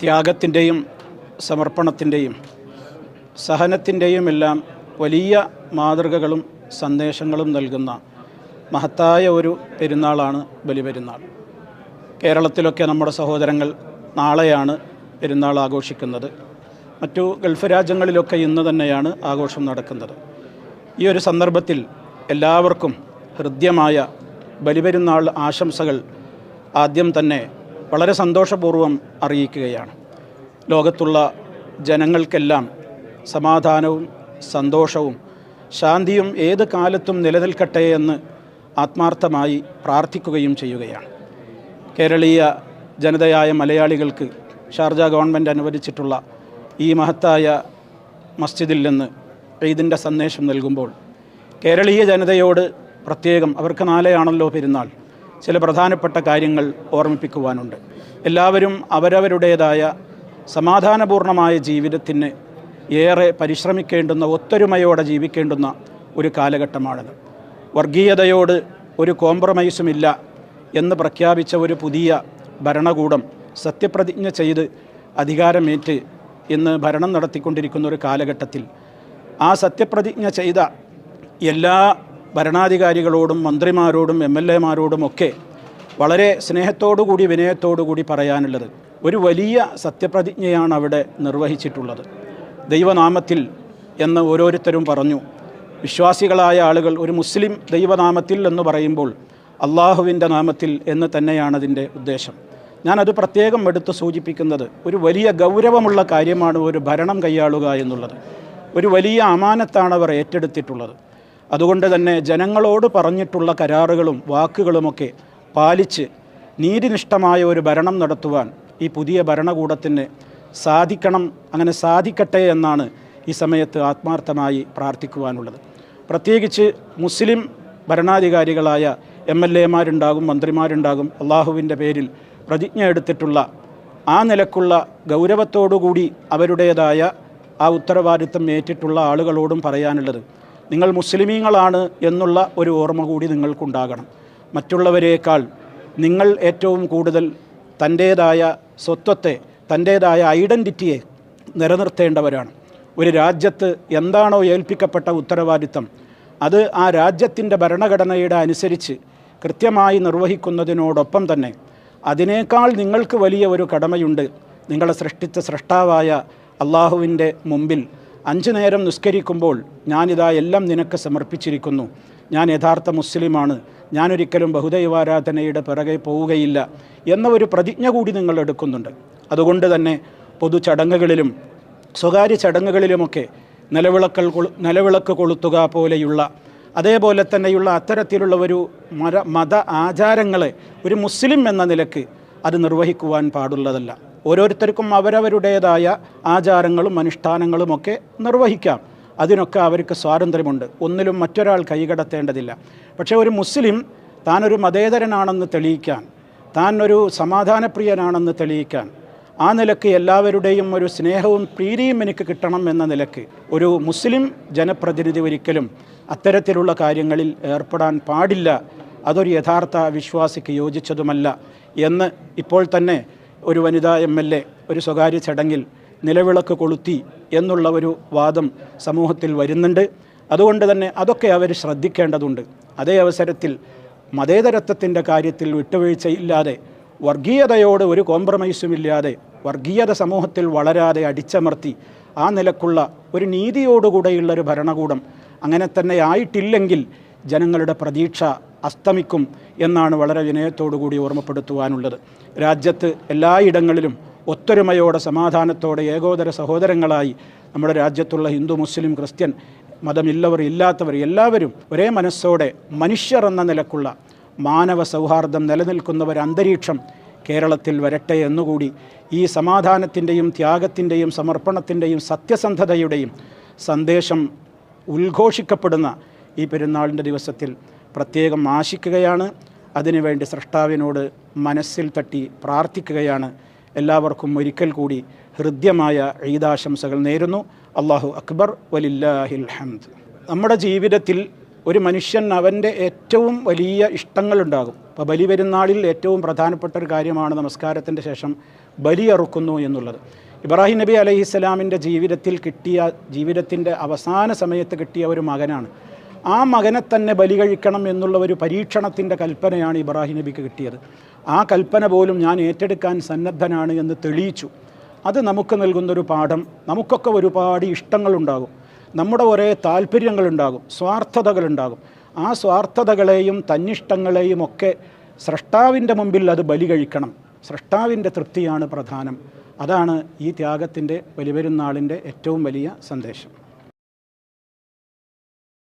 ത്യാഗത്തിൻ്റെയും സമർപ്പണത്തിൻ്റെയും സഹനത്തിൻ്റെയും എല്ലാം വലിയ മാതൃകകളും സന്ദേശങ്ങളും നൽകുന്ന മഹത്തായ ഒരു പെരുന്നാളാണ് ബലിപെരുന്നാൾ. കേരളത്തിലൊക്കെ നമ്മുടെ സഹോദരങ്ങൾ നാളെയാണ് പെരുന്നാൾ ആഘോഷിക്കുന്നത്. മറ്റു ഗൾഫ് രാജ്യങ്ങളിലൊക്കെ ഇന്ന് തന്നെയാണ് ആഘോഷം നടക്കുന്നത്. ഈ ഒരു സന്ദർഭത്തിൽ എല്ലാവർക്കും ഹൃദ്യമായ ബലിപെരുന്നാൾ ആശംസകൾ ആദ്യം തന്നെ വളരെ സന്തോഷപൂർവ്വം അറിയിക്കുകയാണ്. ലോകത്തുള്ള ജനങ്ങൾക്കെല്ലാം സമാധാനവും സന്തോഷവും ശാന്തിയും ഏത് കാലത്തും നിലനിൽക്കട്ടെ എന്ന് ആത്മാർത്ഥമായി പ്രാർത്ഥിക്കുകയും ചെയ്യുകയാണ്. കേരളീയ ജനതയായ മലയാളികൾക്ക് ഷാർജ ഗവൺമെൻറ് അനുവദിച്ചിട്ടുള്ള ഈ മഹത്തായ മസ്ജിദിൽ നിന്ന് ഈദിൻ്റെ സന്ദേശം നൽകുമ്പോൾ കേരളീയ ജനതയോട് പ്രത്യേകം, അവർക്ക് നാളെയാണല്ലോ പെരുന്നാൾ, ചില പ്രധാനപ്പെട്ട കാര്യങ്ങൾ ഓർമ്മിപ്പിക്കുവാനുണ്ട്. എല്ലാവരും അവരവരുടേതായ സമാധാനപൂർണമായ ജീവിതത്തിന് ഏറെ പരിശ്രമിക്കേണ്ടുന്ന, ഒത്തൊരുമയോടെ ജീവിക്കേണ്ടുന്ന ഒരു കാലഘട്ടമാണിത്. വർഗീയതയോട് ഒരു കോംപ്രമൈസുമില്ല എന്ന് പ്രഖ്യാപിച്ച ഒരു പുതിയ ഭരണകൂടം സത്യപ്രതിജ്ഞ ചെയ്ത് അധികാരമേറ്റ് ഇന്ന് ഭരണം നടത്തിക്കൊണ്ടിരിക്കുന്ന ഒരു കാലഘട്ടത്തിൽ ആ സത്യപ്രതിജ്ഞ ചെയ്ത എല്ലാ ഭരണാധികാരികളോടും മന്ത്രിമാരോടും MLA-മാരോടുമൊക്കെ വളരെ സ്നേഹത്തോടുകൂടി വിനയത്തോടുകൂടി പറയാനുള്ളത്, ഒരു വലിയ സത്യപ്രതിജ്ഞയാണ് അവിടെ നിർവഹിച്ചിട്ടുള്ളത്. ദൈവനാമത്തിൽ എന്ന് ഓരോരുത്തരും പറഞ്ഞു. വിശ്വാസികളായ ആളുകൾ ഒരു മുസ്ലിം ദൈവനാമത്തിൽ എന്ന് പറയുമ്പോൾ അള്ളാഹുവിൻ്റെ നാമത്തിൽ എന്ന് തന്നെയാണ് അതിൻ്റെ ഉദ്ദേശം. ഞാനത് പ്രത്യേകം എടുത്ത് സൂചിപ്പിക്കുന്നത്, ഒരു വലിയ ഗൗരവമുള്ള കാര്യമാണ് ഒരു ഭരണം കൈയാളുക എന്നുള്ളത്. ഒരു വലിയ അമാനത്താണ് അവർ ഏറ്റെടുത്തിട്ടുള്ളത്. അതുകൊണ്ട് തന്നെ ജനങ്ങളോട് പറഞ്ഞിട്ടുള്ള കരാറുകളും വാക്കുകളുമൊക്കെ പാലിച്ച് നീതിനിഷ്ഠമായ ഒരു ഭരണം നടത്തുവാൻ ഈ പുതിയ ഭരണകൂടത്തിന് സാധിക്കണം. അങ്ങനെ സാധിക്കട്ടെ എന്നാണ് ഈ സമയത്ത് ആത്മാർത്ഥമായി പ്രാർത്ഥിക്കുവാനുള്ളത്. പ്രത്യേകിച്ച് മുസ്ലിം ഭരണാധികാരികളായ MLA-മാരുണ്ടാകും, മന്ത്രിമാരുണ്ടാകും, അള്ളാഹുവിൻ്റെ പേരിൽ പ്രതിജ്ഞ എടുത്തിട്ടുള്ള ആ നിലക്കുള്ള ഗൗരവത്തോടുകൂടി അവരുടേതായ ആ ഉത്തരവാദിത്തം ഏറ്റിട്ടുള്ള ആളുകളോടും പറയാനുള്ളത്, നിങ്ങൾ മുസ്ലിമീങ്ങളാണ് എന്നുള്ള ഒരു ഓർമ്മ കൂടി നിങ്ങൾക്കുണ്ടാകണം. മറ്റുള്ളവരേക്കാൾ നിങ്ങൾ ഏറ്റവും കൂടുതൽ തൻ്റേതായ സ്വത്വത്തെ, തൻ്റേതായ ഐഡൻറ്റിറ്റിയെ നിലനിർത്തേണ്ടവരാണ്. ഒരു രാജ്യത്ത് എന്താണോ ഏൽപ്പിക്കപ്പെട്ട ഉത്തരവാദിത്തം അത് ആ രാജ്യത്തിൻ്റെ ഭരണഘടനയുടെ അനുസരിച്ച് കൃത്യമായി നിർവഹിക്കുന്നതിനോടൊപ്പം തന്നെ അതിനേക്കാൾ നിങ്ങൾക്ക് വലിയ ഒരു കടമയുണ്ട്. നിങ്ങളെ സൃഷ്ടിച്ച സൃഷ്ടാവായ അള്ളാഹുവിൻ്റെ മുമ്പിൽ 5 നേരം നിസ്കരിക്കുമ്പോൾ ഞാനിതാ എല്ലാം നിനക്ക് സമർപ്പിച്ചിരിക്കുന്നു, ഞാൻ യഥാർത്ഥ മുസ്ലിമാണ്, ഞാനൊരിക്കലും ബഹുദൈവാരാധനയുടെ പിറകെ പോവുകയില്ല എന്ന ഒരു പ്രതിജ്ഞ കൂടി നിങ്ങൾ എടുക്കുന്നുണ്ട്. അതുകൊണ്ട് തന്നെ പൊതു ചടങ്ങുകളിലും സ്വകാര്യ ചടങ്ങുകളിലുമൊക്കെ നിലവിളക്ക് കൊളുത്തുക പോലെയുള്ള, അതേപോലെ തന്നെയുള്ള അത്തരത്തിലുള്ള ഒരു മത ആചാരങ്ങളെ ഒരു മുസ്ലിം എന്ന നിലക്ക് അത് നിർവഹിക്കുവാൻ പാടുള്ളതല്ല. ഓരോരുത്തർക്കും അവരവരുടേതായ ആചാരങ്ങളും അനുഷ്ഠാനങ്ങളുമൊക്കെ നിർവഹിക്കാം. അതിനൊക്കെ അവർക്ക് സ്വാതന്ത്ര്യമുണ്ട്. ഒന്നിലും മറ്റൊരാൾ കൈകടത്തേണ്ടതില്ല. പക്ഷേ ഒരു മുസ്ലിം താനൊരു മതേതരനാണെന്ന് തെളിയിക്കാൻ, താൻ ഒരു സമാധാനപ്രിയനാണെന്ന് തെളിയിക്കാൻ, ആ നിലക്ക് എല്ലാവരുടെയും ഒരു സ്നേഹവും പ്രീതിയും എനിക്ക് കിട്ടണം എന്ന നിലക്ക് ഒരു മുസ്ലിം ജനപ്രതിനിധി ഒരിക്കലും അത്തരത്തിലുള്ള കാര്യങ്ങളിൽ ഏർപ്പെടാൻ പാടില്ല. അതൊരു യഥാർത്ഥ വിശ്വാസിക്ക് യോജിച്ചതുമല്ല എന്ന് ഇപ്പോൾ തന്നെ ഒരു വനിതാ MLA ഒരു സ്വകാര്യ ചടങ്ങിൽ നിലവിളക്ക് കൊളുത്തി എന്നുള്ള ഒരു വാദം സമൂഹത്തിൽ വരുന്നുണ്ട്. അതുകൊണ്ട് തന്നെ അതൊക്കെ അവർ ശ്രദ്ധിക്കേണ്ടതുണ്ട്. അതേ അവസരത്തിൽ മതേതരത്വത്തിൻ്റെ കാര്യത്തിൽ വിട്ടുവീഴ്ചയില്ലാതെ, വർഗീയതയോട് ഒരു കോംപ്രമൈസുമില്ലാതെ, വർഗീയത സമൂഹത്തിൽ വളരാതെ അടിച്ചമർത്തി ആ നിലക്കുള്ള ഒരു നീതിയോടുകൂടെയുള്ളൊരു ഭരണകൂടം അങ്ങനെ തന്നെ ആയിട്ടില്ലെങ്കിൽ ജനങ്ങളുടെ പ്രതീക്ഷ അസ്തമിക്കും എന്നാണ് വളരെ വിനയത്തോടുകൂടി ഓർമ്മപ്പെടുത്തുവാനുള്ളത്. രാജ്യത്ത് എല്ലായിടങ്ങളിലും ഒത്തൊരുമയോടെ, സമാധാനത്തോടെ, ഏകോദര സഹോദരങ്ങളായി നമ്മുടെ രാജ്യത്തുള്ള ഹിന്ദു, മുസ്ലിം, ക്രിസ്ത്യൻ, മതമില്ലവർ ഇല്ലാത്തവർ എല്ലാവരും ഒരേ മനസ്സോടെ മനുഷ്യർ എന്ന നിലക്കുള്ള മാനവ സൗഹാർദ്ദം നിലനിൽക്കുന്ന ഒരു അന്തരീക്ഷം കേരളത്തിൽ വരട്ടെ എന്നുകൂടി ഈ സമാധാനത്തിൻ്റെയും ത്യാഗത്തിൻ്റെയും സമർപ്പണത്തിൻ്റെയും സത്യസന്ധതയുടെയും സന്ദേശം ഉദ്ഘോഷിക്കപ്പെടുന്ന ഈ പെരുന്നാളിൻ്റെ ദിവസത്തിൽ പ്രത്യേകം ആശിക്കുകയാണ്. അതിനുവേണ്ടി സൃഷ്ടാവിനോട് മനസ്സിൽ തട്ടി പ്രാർത്ഥിക്കുകയാണ്. എല്ലാവർക്കും ഒരിക്കൽ കൂടി ഹൃദ്യമായ ഈദാശംസകൾ നേരുന്നു. അല്ലാഹു അക്ബർ, വലില്ലാഹിൽ ഹംദ്. നമ്മുടെ ജീവിതത്തിൽ ഒരു മനുഷ്യൻ അവൻ്റെ ഏറ്റവും വലിയ ഇഷ്ടങ്ങളുണ്ടാകും. അപ്പോൾ ബലിപെരുന്നാളിൽ ഏറ്റവും പ്രധാനപ്പെട്ട ഒരു കാര്യമാണ് നമസ്കാരത്തിൻ്റെ ശേഷം ബലിയറുക്കുന്നു എന്നുള്ളത്. ഇബ്രാഹിം നബി അലൈഹിസ്സലാമിൻ്റെ ജീവിതത്തിൻ്റെ അവസാന സമയത്ത് കിട്ടിയ ഒരു മകനാണ്. ആ മകനെ തന്നെ ബലി കഴിക്കണം എന്നുള്ള ഒരു പരീക്ഷണത്തിൻ്റെ കൽപ്പനയാണ് ഇബ്രാഹിം നബിക്ക് കിട്ടിയത്. ആ കൽപ്പന പോലും ഞാൻ ഏറ്റെടുക്കാൻ സന്നദ്ധനാണ് എന്ന് തെളിയിച്ചു. അത് നമുക്ക് നൽകുന്നൊരു പാഠം. നമുക്കൊക്കെ ഒരുപാട് ഇഷ്ടങ്ങളുണ്ടാകും, നമ്മുടെ ഒരേ താല്പര്യങ്ങളുണ്ടാകും, സ്വാർത്ഥതകളുണ്ടാകും. ആ സ്വാർത്ഥതകളെയും തന്നിഷ്ടങ്ങളെയും ഒക്കെ സ്രഷ്ടാവിൻ്റെ മുമ്പിൽ അത് ബലി കഴിക്കണം. സ്രഷ്ടാവിൻ്റെ തൃപ്തിയാണ് പ്രധാനം. അതാണ് ഈ ത്യാഗത്തിൻ്റെ ബലിപെരുന്നാളിൻ്റെ ഏറ്റവും വലിയ സന്ദേശം.